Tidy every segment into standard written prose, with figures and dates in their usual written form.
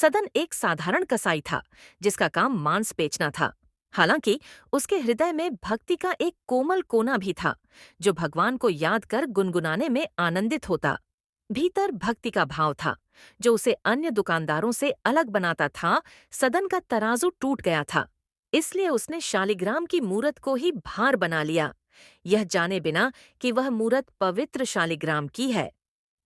सदन एक साधारण कसाई था जिसका काम मांस बेचना था। हालांकि उसके हृदय में भक्ति का एक कोमल कोना भी था जो भगवान को याद कर गुनगुनाने में आनंदित होता। भीतर भक्ति का भाव था जो उसे अन्य दुकानदारों से अलग बनाता था। सदन का तराजू टूट गया था, इसलिए उसने शालिग्राम की मूरत को ही भार बना लिया, यह जाने बिना कि वह मूरत पवित्र शालिग्राम की है।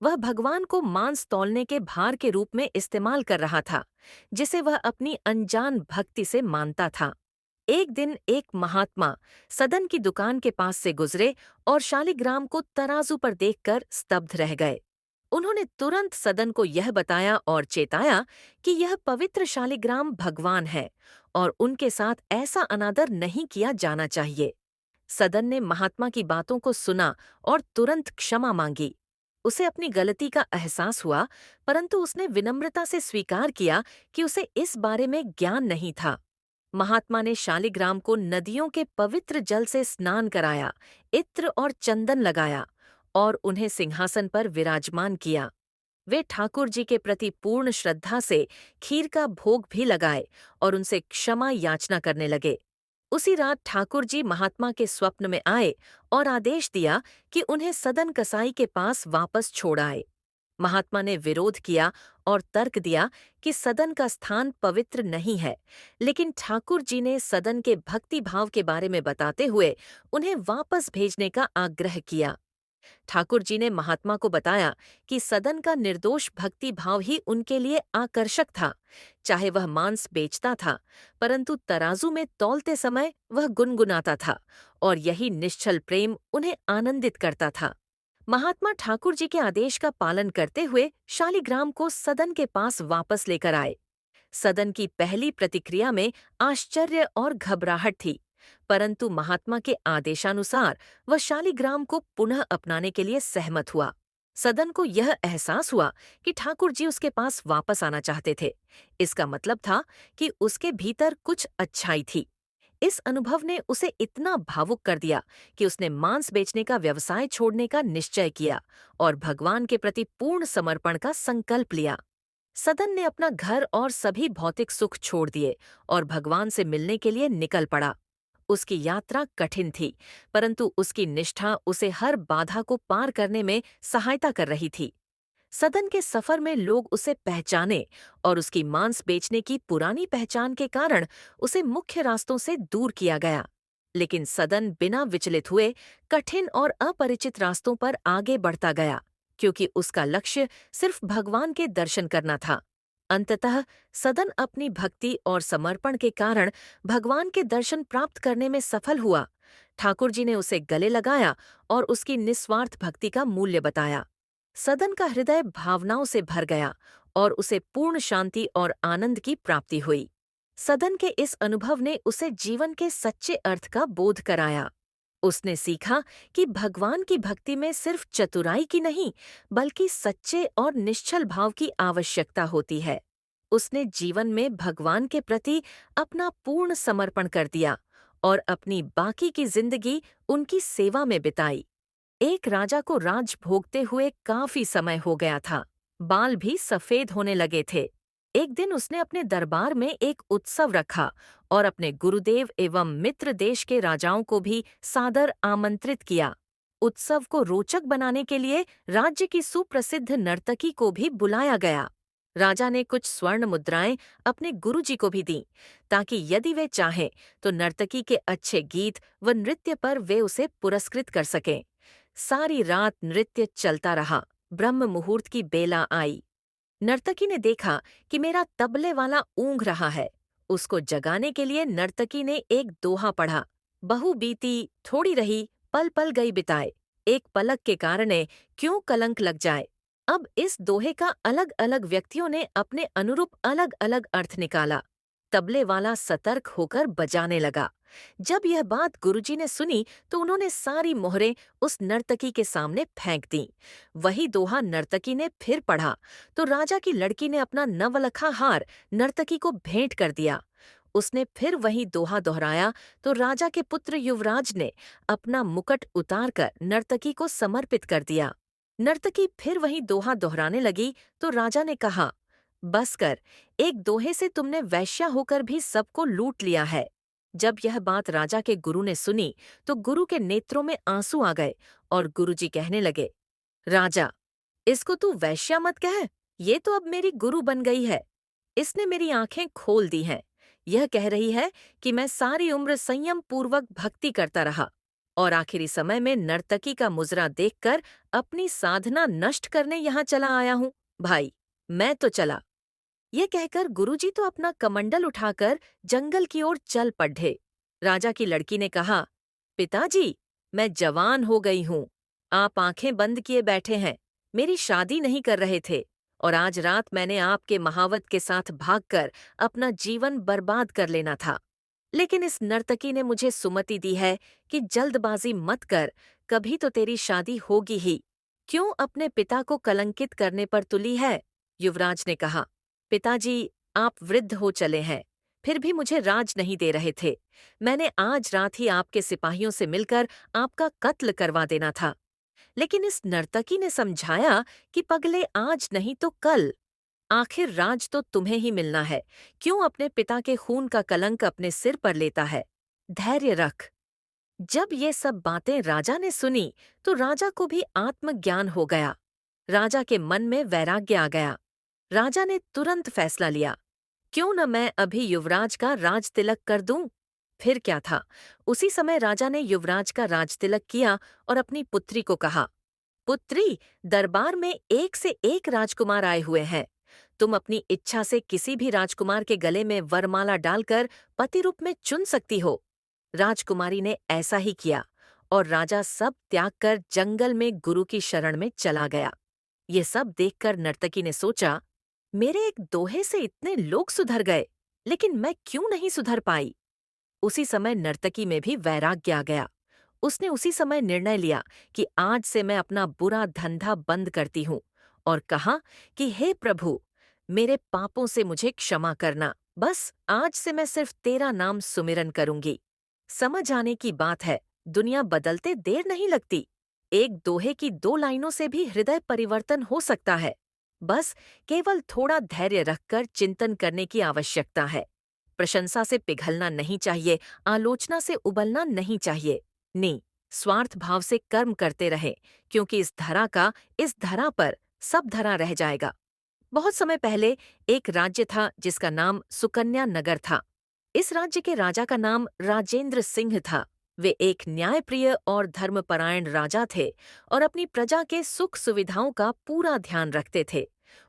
वह भगवान को मांस तौलने के भार के रूप में इस्तेमाल कर रहा था, जिसे वह अपनी अनजान भक्ति से मानता था। एक दिन एक महात्मा सदन की दुकान के पास से गुजरे और शालिग्राम को तराजू पर देखकर स्तब्ध रह गए। उन्होंने तुरंत सदन को यह बताया और चेताया कि यह पवित्र शालिग्राम भगवान है और उनके साथ ऐसा अनादर नहीं किया जाना चाहिए। सदन ने महात्मा की बातों को सुना और तुरंत क्षमा मांगी। उसे अपनी गलती का एहसास हुआ, परंतु उसने विनम्रता से स्वीकार किया कि उसे इस बारे में ज्ञान नहीं था। महात्मा ने शालिग्राम को नदियों के पवित्र जल से स्नान कराया, इत्र और चंदन लगाया और उन्हें सिंहासन पर विराजमान किया। वे ठाकुर जी के प्रति पूर्ण श्रद्धा से खीर का भोग भी लगाए और उनसे क्षमा याचना करने लगे। उसी रात ठाकुर जी महात्मा के स्वप्न में आए और आदेश दिया कि उन्हें सदन कसाई के पास वापस छोड़ आए। महात्मा ने विरोध किया और तर्क दिया कि सदन का स्थान पवित्र नहीं है, लेकिन ठाकुर जी ने सदन के भक्ति भाव के बारे में बताते हुए उन्हें वापस भेजने का आग्रह किया। ठाकुर जी ने महात्मा को बताया कि सदन का निर्दोष भक्ति भाव ही उनके लिए आकर्षक था। चाहे वह मांस बेचता था, परंतु तराजू में तौलते समय वह गुनगुनाता था और यही निश्चल प्रेम उन्हें आनंदित करता था। महात्मा ठाकुर जी के आदेश का पालन करते हुए शालिग्राम को सदन के पास वापस लेकर आए। सदन की पहली प्रतिक्रिया में आश्चर्य और घबराहट थी, परंतु महात्मा के आदेशानुसार वह शालिग्राम को पुनः अपनाने के लिए सहमत हुआ। सदन को यह एहसास हुआ कि ठाकुर जी उसके पास वापस आना चाहते थे। इसका मतलब था कि उसके भीतर कुछ अच्छाई थी। इस अनुभव ने उसे इतना भावुक कर दिया कि उसने मांस बेचने का व्यवसाय छोड़ने का निश्चय किया और भगवान के प्रति पूर्ण समर्पण का संकल्प लिया। सदन ने अपना घर और सभी भौतिक सुख छोड़ दिए और भगवान से मिलने के लिए निकल पड़ा। उसकी यात्रा कठिन थी, परंतु उसकी निष्ठा उसे हर बाधा को पार करने में सहायता कर रही थी। सदन के सफर में लोग उसे पहचाने और उसकी मांस बेचने की पुरानी पहचान के कारण उसे मुख्य रास्तों से दूर किया गया। लेकिन सदन बिना विचलित हुए कठिन और अपरिचित रास्तों पर आगे बढ़ता गया, क्योंकि उसका लक्ष्य सिर्फ भगवान के दर्शन करना था। अंततः सदन अपनी भक्ति और समर्पण के कारण भगवान के दर्शन प्राप्त करने में सफल हुआ। ठाकुर जी ने उसे गले लगाया और उसकी निस्वार्थ भक्ति का मूल्य बताया। सदन का हृदय भावनाओं से भर गया और उसे पूर्ण शांति और आनंद की प्राप्ति हुई। सदन के इस अनुभव ने उसे जीवन के सच्चे अर्थ का बोध कराया। उसने सीखा कि भगवान की भक्ति में सिर्फ चतुराई की नहीं, बल्कि सच्चे और निश्चल भाव की आवश्यकता होती है। उसने जीवन में भगवान के प्रति अपना पूर्ण समर्पण कर दिया और अपनी बाकी की जिंदगी उनकी सेवा में बिताई। एक राजा को राज भोगते हुए काफी समय हो गया था। बाल भी सफेद होने लगे थे। एक दिन उसने अपने दरबार में एक उत्सव रखा और अपने गुरुदेव एवं मित्र देश के राजाओं को भी सादर आमंत्रित किया। उत्सव को रोचक बनाने के लिए राज्य की सुप्रसिद्ध नर्तकी को भी बुलाया गया। राजा ने कुछ स्वर्ण मुद्राएं अपने गुरुजी को भी दीं, ताकि यदि वे चाहें तो नर्तकी के अच्छे गीत व नृत्य पर वे उसे पुरस्कृत कर सकें। सारी रात नृत्य चलता रहा। ब्रह्म मुहूर्त की बेला आई। नर्तकी ने देखा कि मेरा तबले वाला ऊँघ रहा है। उसको जगाने के लिए नर्तकी ने एक दोहा पढ़ा। बहू बीती थोड़ी रही, पल पल गई बिताए, एक पलक के कारणे क्यों कलंक लग जाए। अब इस दोहे का अलग अलग व्यक्तियों ने अपने अनुरूप अलग अलग अर्थ निकाला। तबले वाला सतर्क होकर बजाने लगा। जब यह बात गुरुजी ने सुनी तो उन्होंने सारी मोहरें उस नर्तकी के सामने फेंक दीं। वही दोहा नर्तकी ने फिर पढ़ा तो राजा की लड़की ने अपना नवलखा हार नर्तकी को भेंट कर दिया। उसने फिर वही दोहा दोहराया तो राजा के पुत्र युवराज ने अपना मुकुट उतारकर नर्तकी को समर्पित कर दिया। नर्तकी फिर वही दोहा दोहराने लगी तो राजा ने कहा, बस कर, एक दोहे से तुमने वैश्या होकर भी सबको लूट लिया है। जब यह बात राजा के गुरु ने सुनी तो गुरु के नेत्रों में आंसू आ गए और गुरुजी कहने लगे, राजा, इसको तू वैश्या मत कह, ये तो अब मेरी गुरु बन गई है। इसने मेरी आंखें खोल दी हैं। यह कह रही है कि मैं सारी उम्र संयम पूर्वक भक्ति करता रहा और आखिरी समय में नर्तकी का मुजरा देखकर अपनी साधना नष्ट करने यहाँ चला आया हूँ। भाई, मैं तो चला। ये कहकर गुरुजी तो अपना कमंडल उठाकर जंगल की ओर चल पड़े। राजा की लड़की ने कहा, पिताजी, मैं जवान हो गई हूँ। आप आंखें बंद किए बैठे हैं, मेरी शादी नहीं कर रहे थे और आज रात मैंने आपके महावत के साथ भागकर अपना जीवन बर्बाद कर लेना था। लेकिन इस नर्तकी ने मुझे सुमति दी है कि जल्दबाजी मत कर, कभी तो तेरी शादी होगी ही। क्यों अपने पिता को कलंकित करने पर तुली है? युवराज ने कहा, पिताजी, आप वृद्ध हो चले हैं, फिर भी मुझे राज नहीं दे रहे थे। मैंने आज रात ही आपके सिपाहियों से मिलकर आपका कत्ल करवा देना था। लेकिन इस नर्तकी ने समझाया कि पगले, आज नहीं तो कल। आखिर राज तो तुम्हें ही मिलना है, क्यों अपने पिता के खून का कलंक अपने सिर पर लेता है? धैर्य रख। जब ये सब बातें राजा ने सुनी तो राजा को भी आत्मज्ञान हो गया। राजा के मन में वैराग्य आ गया। राजा ने तुरंत फैसला लिया, क्यों न मैं अभी युवराज का राज तिलक कर दूं? फिर क्या था, उसी समय राजा ने युवराज का राज तिलक किया और अपनी पुत्री को कहा, पुत्री, दरबार में एक से एक राजकुमार आए हुए हैं। तुम अपनी इच्छा से किसी भी राजकुमार के गले में वरमाला डालकर पति रूप में चुन सकती हो। राजकुमारी ने ऐसा ही किया और राजा सब त्याग कर जंगल में गुरु की शरण में चला गया। ये सब देखकर नर्तकी ने सोचा, मेरे एक दोहे से इतने लोग सुधर गए, लेकिन मैं क्यों नहीं सुधर पाई? उसी समय नर्तकी में भी वैराग्य आ गया। उसने उसी समय निर्णय लिया कि आज से मैं अपना बुरा धंधा बंद करती हूँ और कहा कि हे प्रभु, मेरे पापों से मुझे क्षमा करना। बस आज से मैं सिर्फ तेरा नाम सुमिरन करूंगी। समझ आने की बात है, दुनिया बदलते देर नहीं लगती। एक दोहे की 2 लाइनों से भी हृदय परिवर्तन हो सकता है। बस केवल थोड़ा धैर्य रखकर चिंतन करने की आवश्यकता है। प्रशंसा से पिघलना नहीं चाहिए, आलोचना से उबलना नहीं चाहिए। नहीं, स्वार्थ भाव से कर्म करते रहे, क्योंकि इस धरा पर सब धरा रह जाएगा। बहुत समय पहले एक राज्य था जिसका नाम सुकन्या नगर था। इस राज्य के राजा का नाम राजेंद्र सिंह था। वे एक न्यायप्रिय और धर्मपरायण राजा थे और अपनी प्रजा के सुख सुविधाओं का पूरा ध्यान रखते थे।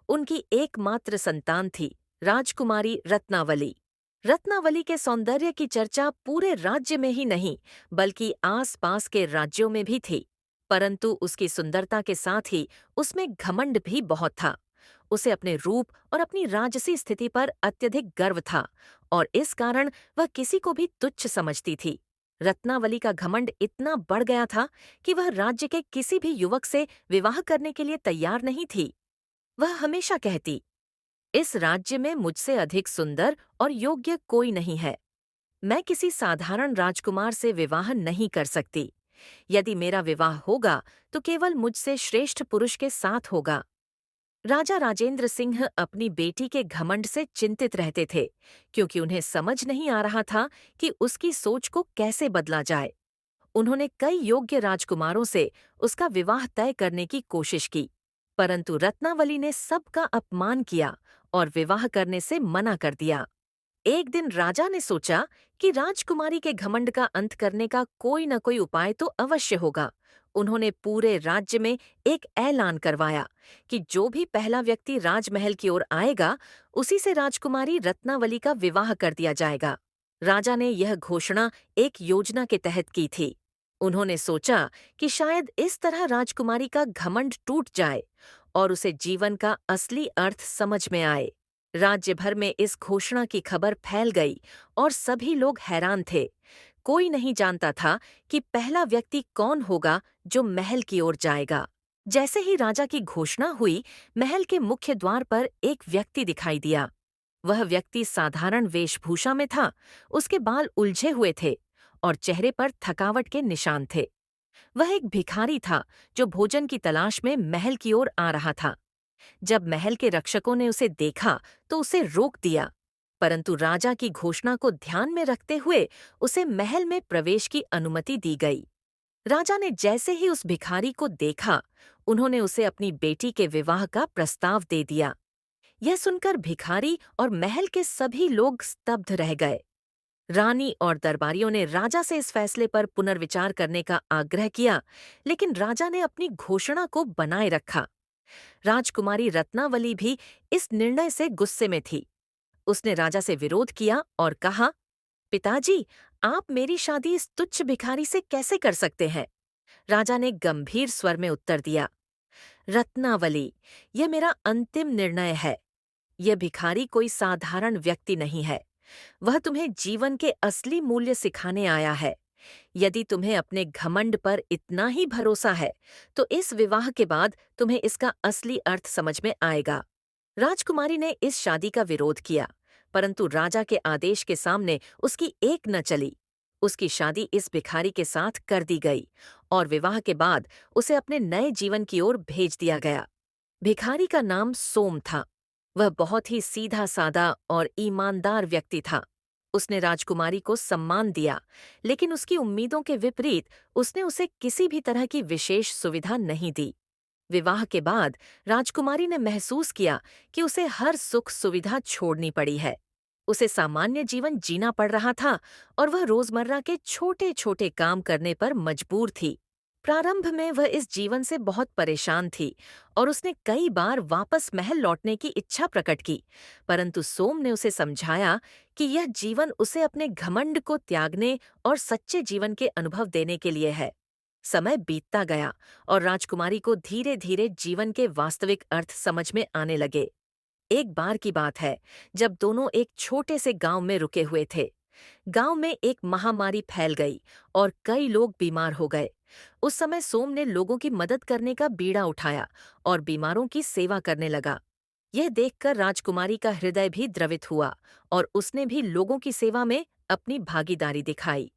उनकी एकमात्र संतान थी राजकुमारी रत्नावली। रत्नावली के सौंदर्य की चर्चा पूरे राज्य में ही नहीं, बल्कि आस-पास के राज्यों में भी थी। परंतु उसकी सुंदरता के साथ ही उसमें घमंड भी बहुत था। उसे अपने रूप और अपनी राजसी स्थिति पर अत्यधिक गर्व था और इस कारण वह किसी को भी तुच्छ समझती थी। रत्नावली का घमंड इतना बढ़ गया था कि वह राज्य के किसी भी युवक से विवाह करने के लिए तैयार नहीं थी। वह हमेशा कहती, इस राज्य में मुझसे अधिक सुंदर और योग्य कोई नहीं है। मैं किसी साधारण राजकुमार से विवाह नहीं कर सकती। यदि मेरा विवाह होगा तो केवल मुझसे श्रेष्ठ पुरुष के साथ होगा। राजा राजेंद्र सिंह अपनी बेटी के घमंड से चिंतित रहते थे, क्योंकि उन्हें समझ नहीं आ रहा था कि उसकी सोच को कैसे बदला जाए। उन्होंने कई योग्य राजकुमारों से उसका विवाह तय करने की कोशिश की, परंतु रत्नावली ने सबका अपमान किया और विवाह करने से मना कर दिया। एक दिन राजा ने सोचा कि राजकुमारी के घमंड का अंत करने का कोई न कोई उपाय तो अवश्य होगा। उन्होंने पूरे राज्य में एक ऐलान करवाया कि जो भी पहला व्यक्ति राजमहल की ओर आएगा, उसी से राजकुमारी रत्नावली का विवाह कर दिया जाएगा। राजा ने यह घोषणा एक योजना के तहत की थी। उन्होंने सोचा कि शायद इस तरह राजकुमारी का घमंड टूट जाए और उसे जीवन का असली अर्थ समझ में आए। राज्य भर में इस घोषणा की खबर फैल गई और सभी लोग हैरान थे। कोई नहीं जानता था कि पहला व्यक्ति कौन होगा जो महल की ओर जाएगा। जैसे ही राजा की घोषणा हुई, महल के मुख्य द्वार पर एक व्यक्ति दिखाई दिया। वह व्यक्ति साधारण वेशभूषा में था। उसके बाल उलझे हुए थे और चेहरे पर थकावट के निशान थे। वह एक भिखारी था जो भोजन की तलाश में महल की ओर आ रहा था। जब महल के रक्षकों ने उसे देखा तो उसे रोक दिया, परंतु राजा की घोषणा को ध्यान में रखते हुए उसे महल में प्रवेश की अनुमति दी गई। राजा ने जैसे ही उस भिखारी को देखा, उन्होंने उसे अपनी बेटी के विवाह का प्रस्ताव दे दिया। यह सुनकर भिखारी और महल के सभी लोग स्तब्ध रह गए। रानी और दरबारियों ने राजा से इस फैसले पर पुनर्विचार करने का आग्रह किया, लेकिन राजा ने अपनी घोषणा को बनाए रखा। राजकुमारी रत्नावली भी इस निर्णय से गुस्से में थी। उसने राजा से विरोध किया और कहा, पिताजी, आप मेरी शादी इस तुच्छ भिखारी से कैसे कर सकते हैं? राजा ने गंभीर स्वर में उत्तर दिया, रत्नावली, यह मेरा अंतिम निर्णय है। यह भिखारी कोई साधारण व्यक्ति नहीं है। वह तुम्हें जीवन के असली मूल्य सिखाने आया है। यदि तुम्हें अपने घमंड पर इतना ही भरोसा है, तो इस विवाह के बाद तुम्हें इसका असली अर्थ समझ में आएगा। राजकुमारी ने इस शादी का विरोध किया, परंतु राजा के आदेश के सामने उसकी एक न चली। उसकी शादी इस भिखारी के साथ कर दी गई और विवाह के बाद उसे अपने नए जीवन की ओर भेज दिया गया। भिखारी का नाम सोम था। वह बहुत ही सीधा सादा और ईमानदार व्यक्ति था। उसने राजकुमारी को सम्मान दिया, लेकिन उसकी उम्मीदों के विपरीत उसने उसे किसी भी तरह की विशेष सुविधा नहीं दी। विवाह के बाद राजकुमारी ने महसूस किया कि उसे हर सुख सुविधा छोड़नी पड़ी है। उसे सामान्य जीवन जीना पड़ रहा था और वह रोजमर्रा के छोटे छोटे काम करने पर मजबूर थी। प्रारंभ में वह इस जीवन से बहुत परेशान थी और उसने कई बार वापस महल लौटने की इच्छा प्रकट की, परंतु सोम ने उसे समझाया कि यह जीवन उसे अपने घमंड को त्यागने और सच्चे जीवन के अनुभव देने के लिए है। समय बीतता गया और राजकुमारी को धीरे धीरे जीवन के वास्तविक अर्थ समझ में आने लगे। एक बार की बात है, जब दोनों एक छोटे से गांव में रुके हुए थे। गांव में एक महामारी फैल गई और कई लोग बीमार हो गए। उस समय सोम ने लोगों की मदद करने का बीड़ा उठाया और बीमारों की सेवा करने लगा। यह देखकर राजकुमारी का हृदय भी द्रवित हुआ और उसने भी लोगों की सेवा में अपनी भागीदारी दिखाई।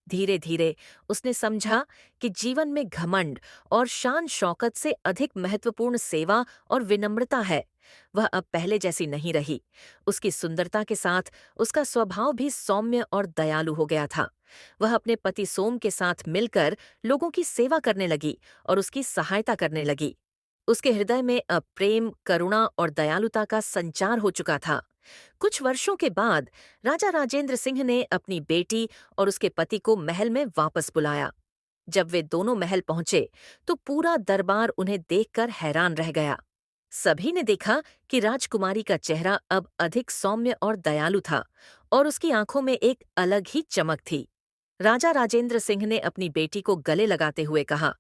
धीरे धीरे उसने समझा कि जीवन में घमंड और शान शौकत से अधिक महत्वपूर्ण सेवा और विनम्रता है। वह अब पहले जैसी नहीं रही। उसकी सुंदरता के साथ उसका स्वभाव भी सौम्य और दयालु हो गया था। वह अपने पति सोम के साथ मिलकर लोगों की सेवा करने लगी और उसकी सहायता करने लगी। उसके हृदय में अब प्रेम, करुणा और दयालुता का संचार हो चुका था। कुछ वर्षों के बाद राजा राजेंद्र सिंह ने अपनी बेटी और उसके पति को महल में वापस बुलाया। जब वे दोनों महल पहुंचे तो पूरा दरबार उन्हें देखकर हैरान रह गया। सभी ने देखा कि राजकुमारी का चेहरा अब अधिक सौम्य और दयालु था और उसकी आंखों में एक अलग ही चमक थी। राजा राजेंद्र सिंह ने अपनी बेटी को गले लगाते हुए कहा,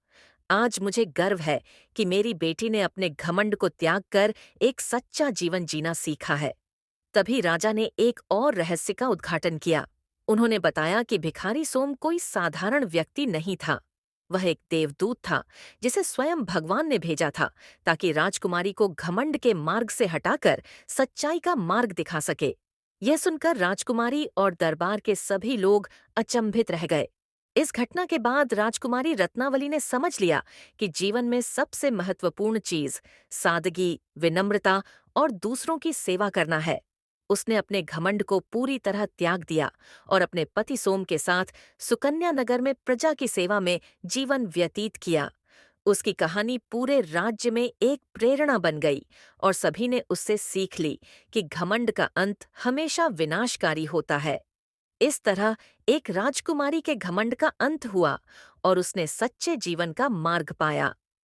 आज मुझे गर्व है कि मेरी बेटी ने अपने घमंड को त्याग कर एक सच्चा जीवन जीना सीखा है। तभी राजा ने एक और रहस्य का उद्घाटन किया। उन्होंने बताया कि भिखारी सोम कोई साधारण व्यक्ति नहीं था। वह एक देवदूत था जिसे स्वयं भगवान ने भेजा था ताकि राजकुमारी को घमंड के मार्ग से हटाकर सच्चाई का मार्ग दिखा सके। यह सुनकर राजकुमारी और दरबार के सभी लोग अचंभित रह गए। इस घटना के बाद राजकुमारी रत्नावली ने समझ लिया कि जीवन में सबसे महत्वपूर्ण चीज सादगी, विनम्रता और दूसरों की सेवा करना है। उसने अपने घमंड को पूरी तरह त्याग दिया और अपने पति सोम के साथ सुकन्या नगर में प्रजा की सेवा में जीवन व्यतीत किया। उसकी कहानी पूरे राज्य में एक प्रेरणा बन गई और सभी ने उससे सीख ली कि घमंड का अंत हमेशा विनाशकारी होता है। इस तरह एक राजकुमारी के घमंड का अंत हुआ और उसने सच्चे जीवन का मार्ग पाया।